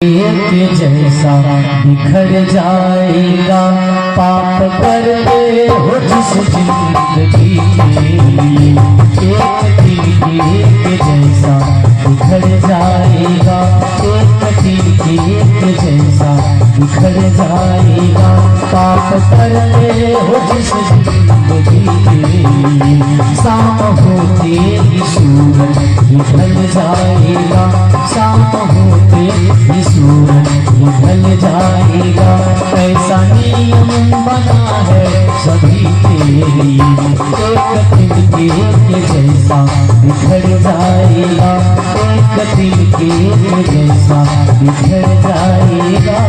एक जैसा बिखर जाएगा पाप करते हो जिस जिंदगी के लिए। एक दिन एक जैसा बिखर जाएगा, एक जैसा बिखर जाएगा पाप करते हो जिस जिंदगी के लिए। शाम होते ही सूरज निकल जाएगा, शाम होते ही सूरज निकल जाएगा। ऐसा नियम बना है सभी के लिए। एक दिन एक जैसा बिखर जाएगा, एक दिन एक जैसा बिखर जाएगा।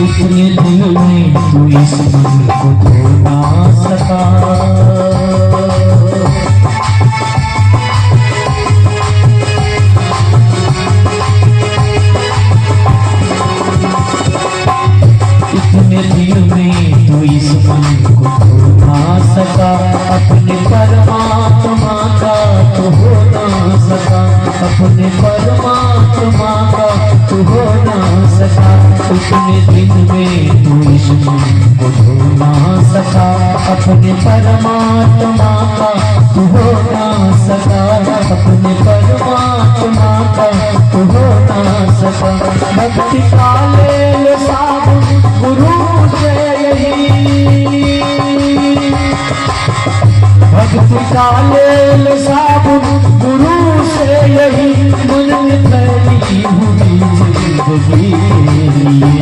इतने दिन में तू इस मन को धो ना सका, इतने दिन में तू इस मन को धो ना सका। अपने परमात्मा का तो हो ना सका, अपने परमात्मा का तो हो ना सका। इतने दिन में तू इस मन को धो ना सका, अपने परमात्मा का तू हो ना सका, अपने परमात्मा का तू हो ना सका। भक्ति का ले लो साबुन गुरु से यही, भक्ति का ले लो साबुन गुरु से यही। मन में फैली हुई जिंदगी के लिए।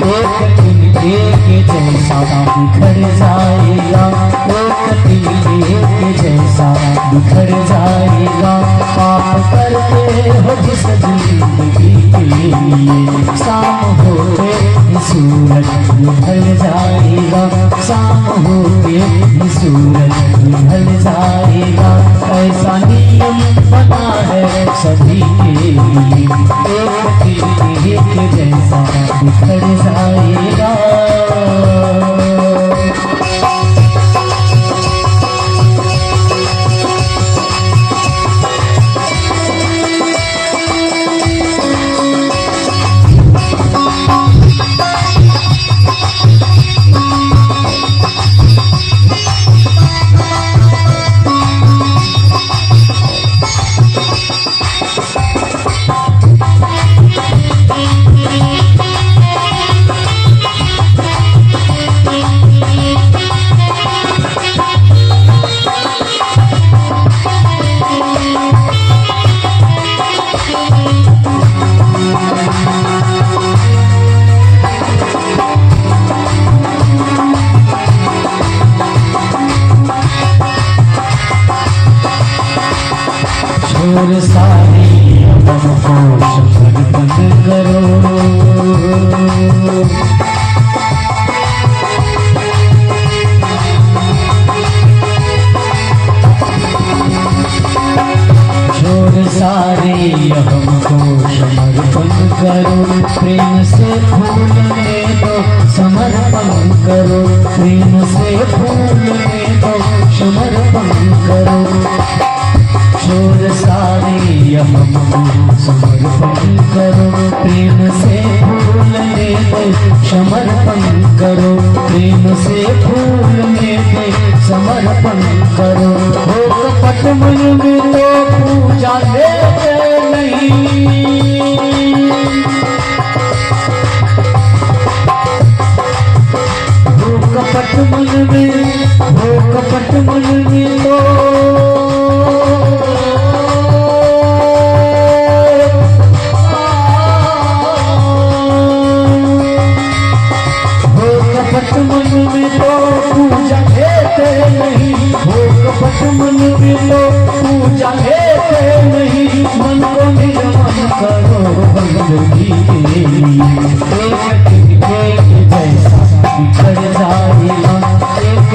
एक दिन एक जैसा बिखर जाएगा, एक दिन एक जैसा बिखर जाएगा पाप करते हो जिस जिंदगी के लिए। शाम होते ही सूरज निकल जाएगा, शाम होते ही सूरज निकल जाएगा। ऐसा नियम बना है सभी के लिए। एक दिन एक जैसा बिखर जाएगा। छोड़ सारी हमको समर्पण करो, छोड़ सारी हमको समर्पण करो। प्रेम से फूलने दो समर्पण करो, प्रेम से फूलने दो समर्पण करो। छोड़ सारे हमको समर्पण करो, प्रेम से फूलने दे समर्पण करो, प्रेम से फूलने दे समर्पण करो। हो कपट मन में तो पूजा लेते नहीं, हो कपट मन में, हो कपट मन में तो मन में तो पूजा लेते नहीं, हो कपट मन में तो पूजा नहीं मन को निर्मल करो बंदगी के लिए। एक दिन जैसा बिखर जाएगा, एक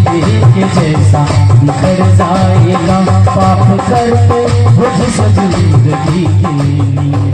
दिन जैसा बिखर जाएगा, पाप करते हो जिस जिंदगी के लिए।